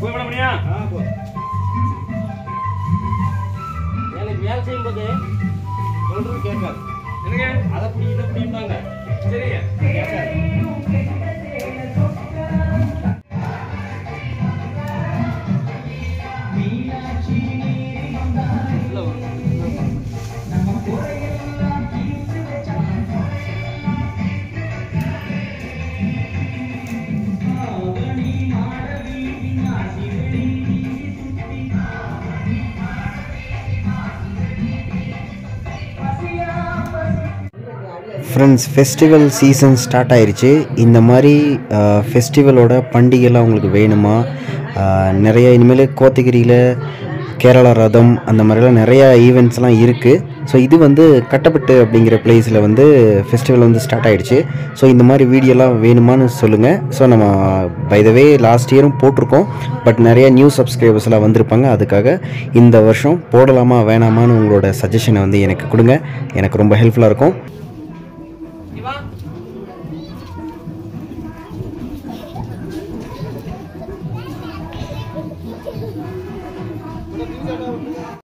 போய் விட முடியா? வேலை செய்யும்போது சொல்றது கேட்காது. என்னங்க அதை பிடி இதை பிடிப்பாங்க. சரிங்க கேட்காது. ஃப்ரெண்ட்ஸ், ஃபெஸ்டிவல் சீசன் ஸ்டார்ட் ஆயிடுச்சு. இந்த மாதிரி ஃபெஸ்டிவலோட பண்டிகைலாம் உங்களுக்கு வேணுமா? நிறைய இனிமேல் கோத்தகிரியில் கேரளா ரதம் அந்த மாதிரிலாம் நிறையா ஈவெண்ட்ஸ்லாம் இருக்குது. ஸோ இது வந்து கட்டப்பட்டு அப்படிங்கிற பிளேஸில் வந்து ஃபெஸ்டிவல் வந்து ஸ்டார்ட் ஆகிடுச்சு. ஸோ இந்த மாதிரி வீடியோலாம் வேணுமான்னு சொல்லுங்கள். ஸோ நம்ம பை த வே லாஸ்ட் இயரும் போட்டிருக்கோம். பட் நிறைய நியூ சப்ஸ்கிரைபர்ஸ்லாம் வந்திருப்பாங்க. அதுக்காக இந்த வருஷம் போடலாமா வேணாமான்னு உங்களோட சஜஷனை வந்து எனக்கு கொடுங்க. எனக்கு ரொம்ப ஹெல்ப்ஃபுல்லாக இருக்கும்.